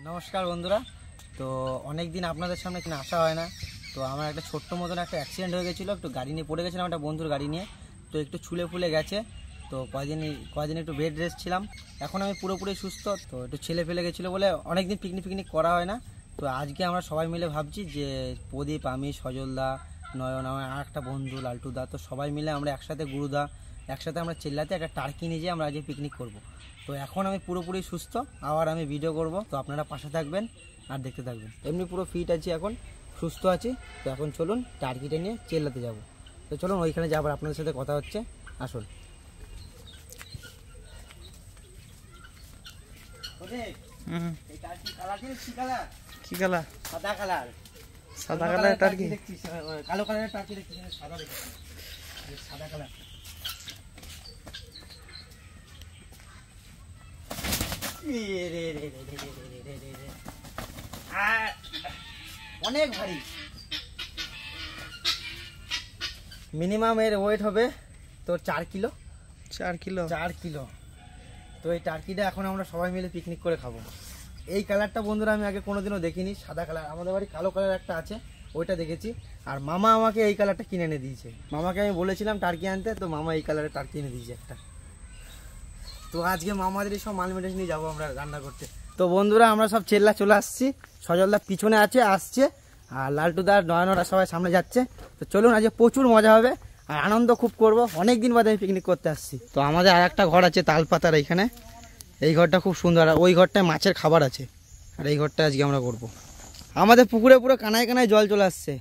নমস্কার বন্ধুরা। তো অনেক দিন আপনাদের সামনে কিনা আসা হয় না। তো আমার একটা ছোট্ট মতন একটা অ্যাক্সিডেন্ট হয়ে গেছিলো, একটু গাড়ি নিয়ে পড়ে গেছিলাম একটা বন্ধুর গাড়ি নিয়ে। তো একটু ছুলে ফুলে গেছে, তো কয়দিন একটু বেড রেস্ট ছিলাম। এখন আমি পুরোপুরি সুস্থ। তো একটু ছেলে ফেলে গেছিলো বলে অনেক দিন পিকনিক করা হয় না। তো আজকে আমরা সবাই মিলে ভাবছি যে প্রদীপ, আমি, সজলদা, নয়ন, আমার আর একটা বন্ধু লালটুদা, তো সবাই মিলে আমরা একসাথে, গুরুদা, একসাথে আমরা চেল্লাতে একটা টার্কি নিয়ে যেয়ে আমরা আজকে পিকনিক করব। তো এখন আমি পুরোপুরি সুস্থ, আবার আমি ভিডিও করব। তো আপনারা পাশে থাকবেন আর দেখতে থাকবেন। এমনি পুরো ফিট আছি, এখন সুস্থ আছি। তো এখন চলুন টার্কিটা নিয়ে চেল্লাতে যাব। তো চলুন ওইখানে যাবার আপনাদের সাথে কথা হচ্ছে, আসুন। কি কালার? সাদা কালার। সাদা কালার টার্কি দেখছিস? কালো কালারের টার্কি দেখছিস? সাদা দেখছিস? সাদা কালার। অনেক ভারী, মিনিমাম এর ওয়েট হবে তোর 4 কিলো। 4 কিলো? 4 কিলো। তো এই টার্কিটা এখন আমরা সবাই মিলে পিকনিক করে খাবো। এই কালারটা বন্ধুরা আমি আগে কোনোদিনও দেখিনি, সাদা কালার। আমাদের বাড়ি কালো কালার একটা আছে, ওইটা দেখেছি। আর মামা আমাকে এই কালারটা কিনে এনে দিয়েছে। মামাকে আমি বলেছিলাম টার্কি আনতে, তো মামা এই কালারের টার্কি এনে দিয়েছে একটা। তো আজকে মামাদের সব মাল মেটেজ নিয়ে যাবো আমরা রান্না করতে। তো বন্ধুরা আমরা সব চেল্লা চলে আসছি, সজলদা পিছনে আসছে, আর লালটুদার, নয়নরা সবাই সামনে যাচ্ছে। তো চলুন, আজকে প্রচুর মজা হবে আর আনন্দ খুব করব। অনেক দিন বাদে আমি পিকনিক করতে আসছি। তো আমাদের আর একটা ঘর আছে তালপাতার এইখানে, এই ঘরটা খুব সুন্দর। আর ওই ঘরটায় মাছের খাবার আছে, আর এই ঘরটা আজকে আমরা করব। আমাদের পুকুরে পুরো কানায় কানায় জল চলে আসছে,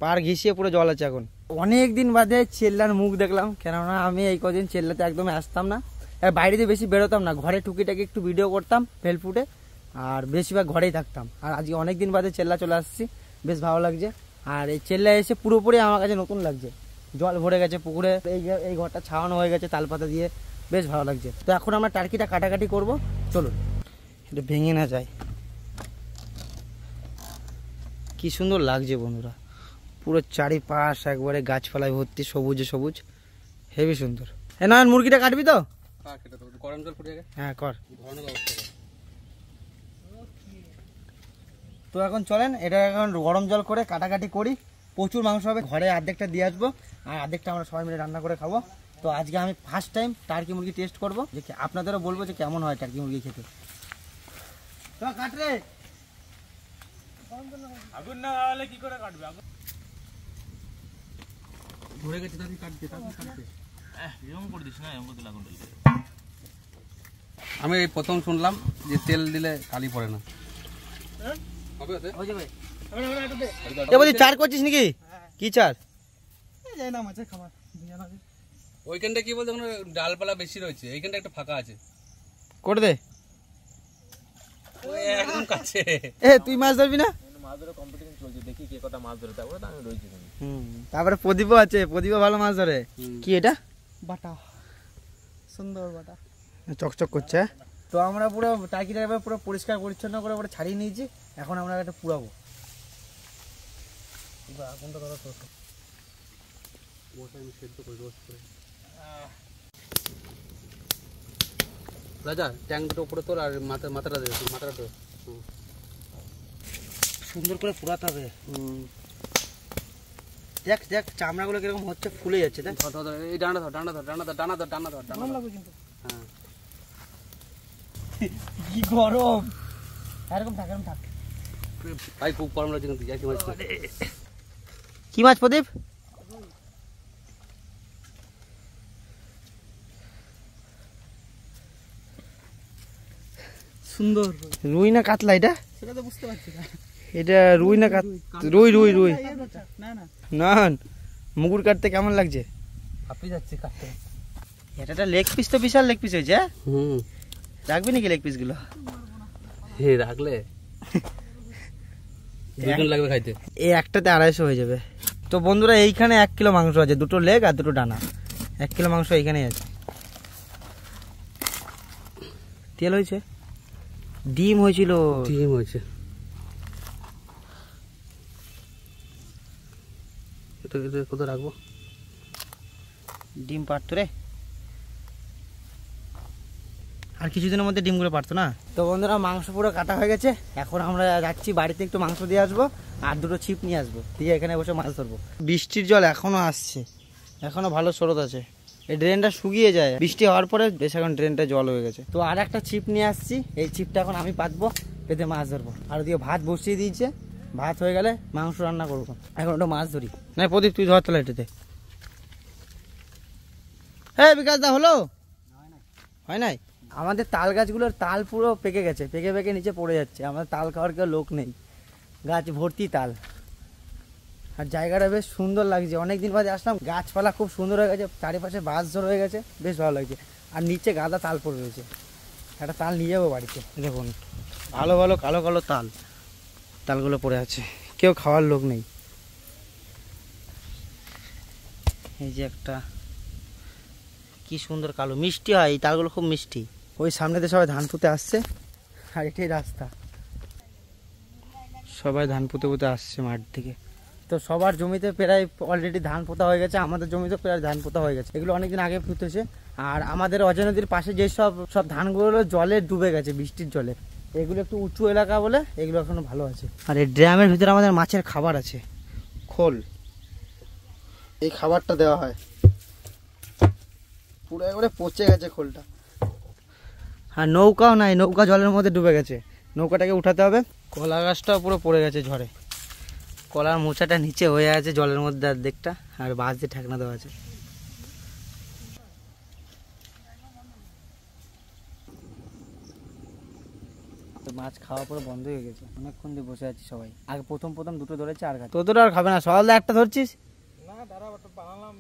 পার ঘিসিয়ে পুরো জল আছে এখন। অনেক দিন বাদে চেল্লার মুখ দেখলাম, কেননা আমি এই কদিন চেল্লাতে একদমই আসতাম না, আর বাইরেতে বেশি বেরোতাম না। ঘরে টুকিটাকি একটু ভিডিও করতাম ফেলফুটে, আর বেশিরভাগ ঘরেই থাকতাম। আর আজকে অনেক দিন বাদে চেল্লা চলে আসছি, বেশ ভালো লাগছে। আর এই চেল্লা এসে পুরোপুরি আমার কাছে নতুন লাগছে। জল ভরে গেছে পুকুরে, এই ঘরটা ছাওয়ানো হয়ে গেছে তালপাতা দিয়ে, বেশ ভালো লাগছে। তো এখন আমরা টার্কিটা কাটাকাটি করব, চলুন। এটা ভেঙে না যায়। কি সুন্দর লাগছে বন্ধুরা, পুরো চারিপাশ একবারে গাছপালায় ভর্তি, সবুজে সবুজ, হেভি সুন্দর। হ্যাঁ না, মুরগিটা কাটবি তো? হ্যাঁ কর। তো এখন চলেন, এটা এখন গরম জল করে কাটাকাটি করি। প্রচুর মাংস হবে, ঘরে অর্ধেকটা দিয়ে আসবো, আর অর্ধেকটা আমরা সবাই মিলে রান্না করে খাবো। তো আজকে আমি ফার্স্ট টাইম টার্কি মুরগি টেস্ট করবো, যে আপনাদেরও বলবো যে কেমন হয় টার্কি মুরগি খেতে। তো কাটরে আগুন না হলে কি করে কাটবে? আগুন ধরে গেছে, তাড়াতাড়ি কাটবে, তাড়াতাড়ি কাটবে। এরকম করে দিস না, এরকম করে আগুন জ্বলবে। আমি এই প্রথম শুনলাম যে তেল দিলে কালি পড়ে না। চার করছিস নাকি? কি চার? ওইখানটা কি বলতে ডালপালা বেশি রয়েছে, এইখানটা একটা ফাঁকা আছে, করে দে। একদম কাছে। তুই মাছ ধরবি না? তারপরে প্রদীপও আছে, প্রদীপও ভালো মাছ ধরে। কি এটা? বাটা, সুন্দর বাটা, চকচক করছে। তো আমরা পুরো টার্কিটা এবার পুরো পরিষ্কার পরিচ্ছন্ন করে পুরো ছাড়িয়ে নিয়েছি। এখন আমরা এটা পুরাবো। রাজা ট্যাঙ্ক দুটো উপরে তোর, আর মাথাটা দে, মাথাটা তোর সুন্দর করে পুরাতে হবে। দেখ দেখ চামড়াগুলো কিরকম হচ্ছে, ফুলে যাচ্ছে। দেখ এই ডানা ধর, ডানা ধর, ডানা ধর, ডানা ধর, ডানা ধর, ডানা ধর। হ্যাঁ, কি গরম। এরকম থাক, এরকম থাক। ভাই খুব গরম লাগছে কিন্তু। কি মাছ? কি মাছ প্রদীপ? সুন্দর রুই না কাতলা? এটা সেটা তো বুঝতে পারছি না। এটা রুই না রুই রুই রুই না না না। মুগুর কাটতে কেমন লাগছে? আপনি যাচ্ছে কাটতে। এটা লেগ পিস, তো বিশাল লেগ পিস হয়েছে। রাখবি নাকি লেগ পিস গুলো? রাখলে দুজন লাগবে খাইতে। এই একটাতে 250 হয়ে যাবে। তো বন্ধুরা এইখানে 1 কিলো মাংস আছে, 2টো লেগ আর 2টো ডানা। 1 কিলো মাংস এইখানেই আছে। তেল হয়েছে, ডিম হয়েছিল, ডিম হয়েছে। এটা কোথায় রাখবো? ডিম পারতো রে। আর কিছুদিনের মধ্যে ডিমগুলো পারতো না। তো বন্ধুরা মাংস পুরো কাটা হয়ে গেছে, এখন আমরা যাচ্ছি বাড়িতে একটু মাংস দিয়ে আসবো আর দুটো ছিপ নিয়ে আসবো, দিয়ে এখানে বসে মাছ ধরবো। বৃষ্টির জল এখনো আসছে, এখনো ভালো স্রোত আছে, এই ড্রেনটা শুকিয়ে যায়, বৃষ্টি হওয়ার পরে বেশ এখন ড্রেনটা জল হয়ে গেছে। তো আর একটা ছিপ নিয়ে আসছি, এই ছিপটা এখন আমি পাতবো, পেতে মাছ ধরবো। আর ওদিকে ভাত বসিয়ে দিয়েছে, ভাত হয়ে গেলে মাংস রান্না করবো। এখন ওটা মাছ ধরি না, প্রদীপ তুই ধর তাহলে এটাতে। হ্যাঁ বিকাশ দা হলো হয় নাই। আমাদের তাল গাছগুলোর তাল পুরো পেকে গেছে, পেকে পেকে নিচে পড়ে যাচ্ছে, আমাদের তাল খাওয়ার কেউ লোক নেই, গাছ ভর্তি তাল। আর জায়গাটা বেশ সুন্দর লাগছে, অনেকদিন বাদে আসলাম, গাছপালা খুব সুন্দর হয়ে গেছে, চারিপাশে বাঁশ ঝোড় হয়ে গেছে, বেশ ভালো লাগছে। আর নিচে গাদা তাল পড়ে রয়েছে, একটা তাল নিয়ে যাবো বাড়িতে। দেখুন ভালো ভালো কালো কালো তাল, তালগুলো পড়ে আছে, কেউ খাওয়ার লোক নেই। এই যে একটা কি সুন্দর কালো, মিষ্টি হয় এই তালগুলো, খুব মিষ্টি। ওই সামনেতে সবাই ধান পুঁতে আসছে, আর এটাই রাস্তা, সবাই ধান পুঁতে পুঁতে আসছে মাঠ থেকে। তো সবার জমিতে প্রায় অলরেডি ধান পোতা হয়ে গেছে, আমাদের জমিতে প্রায় ধান পোতা হয়ে গেছে, এগুলো অনেকদিন আগে পুঁতেছে। আর আমাদের অজয় নদীর পাশে যেসব সব ধানগুলো জলে ডুবে গেছে বৃষ্টির জলে, এগুলো একটু উঁচু এলাকা বলে এগুলো এখনো ভালো আছে। আর এই ড্রামের ভিতরে আমাদের মাছের খাবার আছে, খোল, এই খাবারটা দেওয়া হয়, পুরো একবারে পচে গেছে খোলটা। আর নৌকাও নাই, নৌকা জলের মধ্যে ডুবে গেছে, নৌকাটাকে উঠাতে হবে। কলা গাছটাও পুরো পড়ে গেছে ঝড়ে, কলার মোচাটা নিচে হয়ে আছে জলের মধ্যে অর্ধেকটা, আর বাঁশ দিয়ে ঢাকনা দেওয়া আছে। মাছ খাওয়া পুরো বন্ধ হয়ে গেছে, অনেকক্ষণ দিয়ে বসে আছি সবাই। আগে প্রথম প্রথম দুটো ধরেছে, আর তোদের আর খাবে না, সকাল একটা ধরছিস না, দাঁড়া বানালাম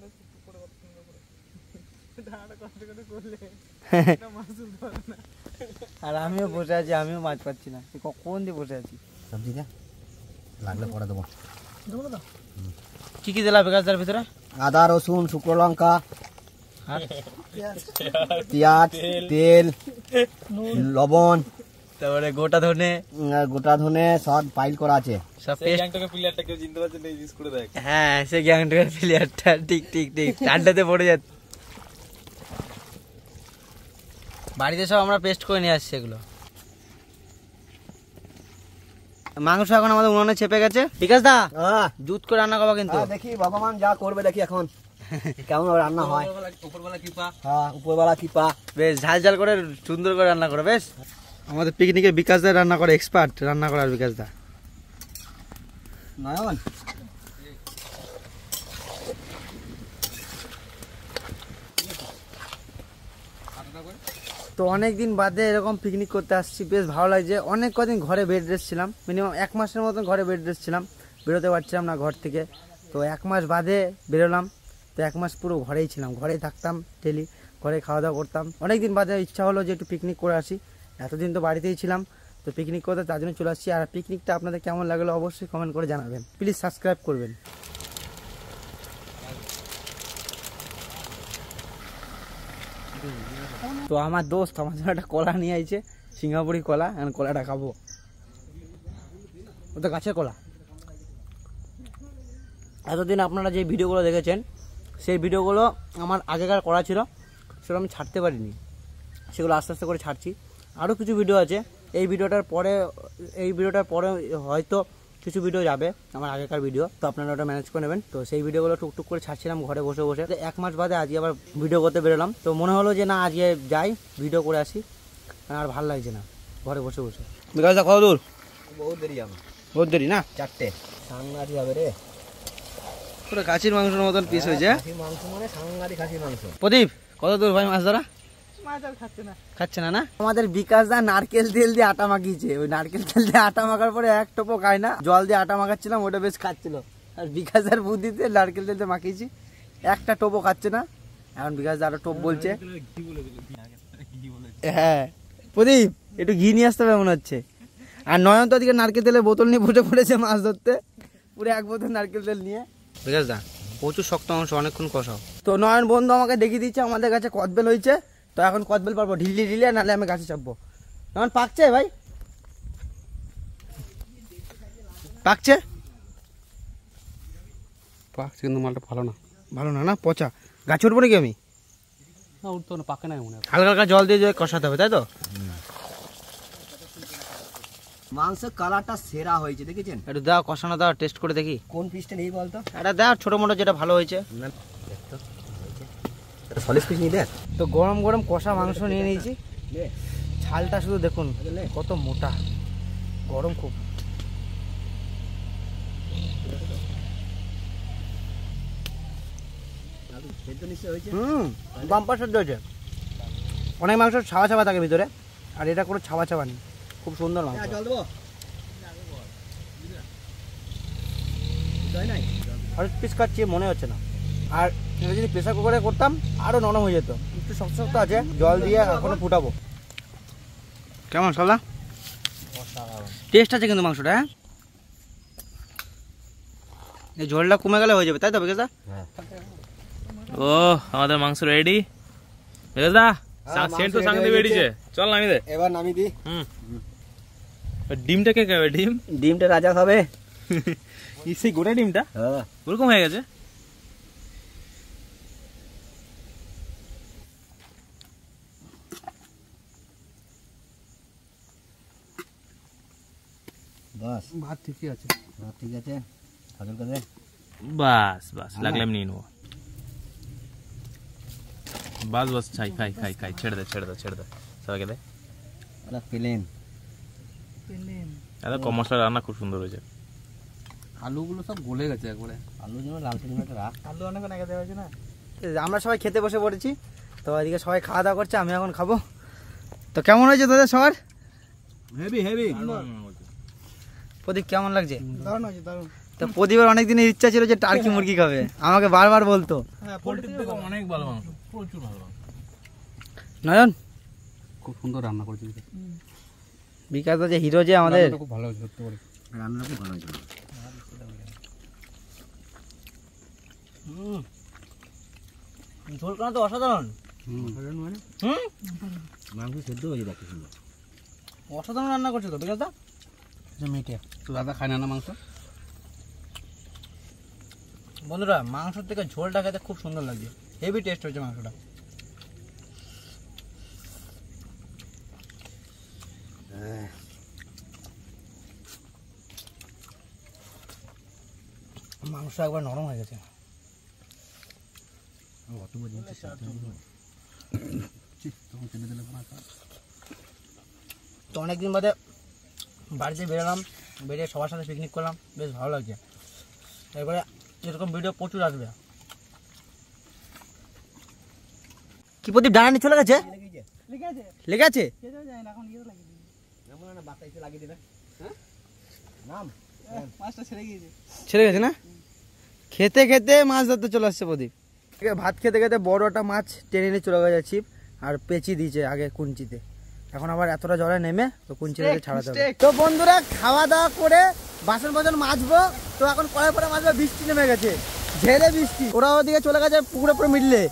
আর আমিও বসে আছি, আমিও মাছ পাচ্ছি না, কখন দিয়ে বসে আছি। সবজি লাগলে পরে দেবো। কি কি দিলা বেগাছটার ভিতরে? আদা, রসুন, শুকনো লঙ্কা, পেঁয়াজ, তেল, লবণ, তারপরে গোটা ধনে সব পাইল করা আছে। হ্যাঁ সে গ্যাংটকের প্লেয়ারটা, ঠিক ঠিক ঠিক, ঠান্ডাতে পড়ে যাচ্ছে। বাড়িতে সব আমরা পেস্ট করে নিয়ে আসছি এগুলো। মাংস এখন আমাদের উনুনে চেপে গেছে। বিকাশ দা দুধ করে রান্না করবো কিন্তু, দেখি ভগবান যা করবে, দেখি এখন কেমন রান্না হয়। উপরবেলা কৃপা, বেশ ঝাল ঝাল করে সুন্দর করে রান্না করে। বেশ আমাদের পিকনিকের বিকাশ দা রান্না করে, এক্সপার্ট রান্না করার বিকাশ দা। নয়ন তো অনেকদিন বাদে এরকম পিকনিক করতে আসছি, বেশ ভালো লাগছে। অনেক কদিন ঘরে বেড রেস্ট ছিলাম, মিনিমাম 1 মাসের মতন ঘরে বেড রেস্ট ছিলাম, বেরোতে পারছিলাম না ঘর থেকে। তো 1 মাস বাদে বেরোলাম, তো 1 মাস পুরো ঘরেই ছিলাম, ঘরেই থাকতাম, ডেলি ঘরে খাওয়া দাওয়া করতাম। অনেকদিন বাদে ইচ্ছা হলো যে একটু পিকনিক করে আসি, এতদিন তো বাড়িতেই ছিলাম, তো পিকনিক করতে তার জন্য চলে আসছি। আর পিকনিকটা আপনাদের কেমন লাগলো অবশ্যই কমেন্ট করে জানাবেন, প্লিজ সাবস্ক্রাইব করবেন। তো আমার দোস্ত আমার জন্য একটা কলা নিয়ে আইছে, সিঙ্গাপুরি কলা, এখন কলাটা খাবো। ওটা গাছের কলা। এতদিন আপনারা যে ভিডিওগুলো দেখেছেন সেই ভিডিওগুলো আমার আগেকার করা ছিল, সেগুলো আমি ছাড়তে পারিনি, সেগুলো আস্তে আস্তে করে ছাড়ছি। আরও কিছু ভিডিও আছে, এই ভিডিওটার পরে হয়তো কিছু ভিডিও যাবে আমার আগেকার ভিডিও, তো আপনারা ওটা ম্যানেজ করে নেবেন। তো সেই ভিডিওগুলো টুকটুক করে ছাড়ছিলাম ঘরে বসে বসে। 1 মাস বাদে আজকে আবার ভিডিও করতে বেরোলাম, তো মনে হলো যে না আজকে যাই ভিডিও করে আসি, আর ভালো লাগছে না ঘরে বসে বসে। বিকাশদা কত দূর? বহুত দেরি, আমার বহুত দেরি না, 4টে সাংঘাতি হবে রে, পুরো খাসির মাংসের মতন পিস হয়েছে। মাংস মানে সাংঘাতি খাসির মাংস। প্রদীপ কত দূর ভাই মাছ ধরা? খাচ্ছে না না। আমাদের বিকাশ দা নারকেল তেল দিয়ে আটা মাখিয়েছে, ওই নারকেল তেল দিয়ে আটা মাখার পরে এক টোপো খায় না, জল দিয়ে আটা মাখাচ্ছিলাম, ওটা বেশ খাচ্ছিল। আর বিকাশ দার বুদ্ধিতে নারকেল তেল দিয়ে মাখিয়েছি, একটা টোপো খাচ্ছে না। এখন বিকাশ দা আরো টোপ বলছে। হ্যাঁ প্রদীপ একটু ঘি নিয়ে আসতে হবে মনে হচ্ছে। আর নয়ন তো ওদিকে নারকেল তেলের বোতল নিয়ে বসে পড়েছে মাছ ধরতে, পুরো 1 বোতল নারকেল তেল নিয়ে। বিকাশ দা প্রচুর শক্ত মাংস, অনেকক্ষণ কষাও। তো নয়ন বন্ধু আমাকে দেখিয়ে দিচ্ছে আমাদের কাছে কদবেল হয়েছে, তো এখন কদবেল পারবো ঢিলে, নাহলে আমি গাছে চাপবো। এখন পাকছে ভাই, পাকছে কিন্তু মালটা ভালো না, ভালো না, না পচা। গাছে উঠবো নাকি আমি? ওর তো পাকে নাই মনে হয়। হালকা হালকা জল দিয়ে কষাতে হবে, তাই তো? মাংসের কালারটা সেরা হয়েছে, দেখেছেন? একটু দাও, কষানো দাও, টেস্ট করে দেখি। কোন পিসটা নেই বলতো? এটা দাও, ছোট মোটো যেটা ভালো হয়েছে। সলিড পিস নিয়ে দেখ। তো গরম গরম কষা মাংস নিয়ে নিয়েছি। ছালটা শুধু দেখুন কত মোটা, গরম খুব। বাম্পার সেদ্ধ হয়েছে। অনেক মাংস ছাওয়া ছাওয়া থাকে ভিতরে, আর এটা কোনো ছাওয়া ছাওয়া নেই, খুব সুন্দর মাংস। জল দেবো? হরেক পিস খাচ্ছি মনে হচ্ছে না। আর এটা যদি প্রেসার কুকারে করতাম আরও নরম হয়ে যেত। একটু শক্ত শক্ত আছে, জল দিয়ে এখনো ফুটাবো। কেমন সালা? টেস্ট আছে কিন্তু মাংসটা, হ্যাঁ? এই ঝোলটা কমে গেলে হয়ে যাবে, তাই তো বিকাশদা? ও আমাদের মাংস রেডি। বিকাশদা সেন্ট তো সাংতে বেরিয়েছে, চল নামি দে। এবার নামি দি। ডিমটা কে খাবে? ডিম ডিমটা রাজা খাবে। সেই গোটা ডিমটা হ্যাঁ, ওরকম হয়ে গেছে। বাস ভাত ঠিকই আছে। ঠিক আছে, হাজর করে দে। বাস বাস লাগলে আমি নিয়ে নেবো। বাস বাস, খাই খাই খাই খাই, ছেড়ে দে ছেড়ে দে ছেড়ে দে, সবাইকে দে। আরে প্লেন দাদা কম মশলা রান্না খুব সুন্দর হয়েছে। আলুগুলো সব গলে গেছে একবারে। আলু যেন লাল টমেটো রাখ। আলু অনেক আগে দেওয়া হয়েছে না। আমরা সবাই খেতে বসে পড়েছি, তো এদিকে সবাই খাওয়া দাওয়া করছে, আমি এখন খাবো। তো কেমন হয়েছে তোদের সবার? Heavy heavy. প্রদীপ কেমন লাগছে? দারুণ হয়েছে, দারুণ। তো প্রদীপের অনেক দিনের ইচ্ছা ছিল যে টার্কি মুরগি খাবে, আমাকে বারবার বলতো। অনেক ভালো মাংস, প্রচুর ভালো মাংস। নয়ন, খুব সুন্দর রান্না করেছি। বিকাশ যে হিরো যে আমাদের। খুব ভালো হয়েছে সত্যি করে। রান্নাটা খুব ভালো হয়েছে। ঝোল কানা তো অসাধারণ। মাংস সেদ্ধ হয়েছে, দেখতে সুন্দর। অসাধারণ রান্না করছে তো বিকাশ দা। মিটে তো দাদা খায় না মাংস? বন্ধুরা, মাংসের থেকে ঝোলটা খেতে খুব সুন্দর লাগছে, হেভি টেস্ট হয়েছে মাংসটা। মাংস একবার নরম হয়ে গেছে। তো অনেকদিন বাদে বাড়িতে বেরোলাম, বেরিয়ে সবার সাথে পিকনিক করলাম, বেশ ভালো লাগছে। এরপরে এরকম ভিডিও প্রচুর আসবে। কি প্রদীপ ডানা চলে গেছে? লেগে আছে? ছেড়ে গেছে না? খেতে খেতে মাছ ধরতে চলে আসছে প্রদীপ। ভাত খেতে খেতে বড় একটা মাছ টেনে নিয়ে চলে গেছে ছিপ, আর পেঁচি দিয়েছে আগে কুঞ্চিতে। এখন আবার এতটা জলে নেমে তো কুঞ্চিতে ছাড়াতে হবে। তো বন্ধুরা, খাওয়া দাওয়া করে বাসন বাসন মাজবো। তো এখন কড়াই পরে মাজবো, বৃষ্টি নেমে গেছে, ঝেড়ে বৃষ্টি। ওরা ওদিকে চলে গেছে পুকুরে পুরো মিডলে।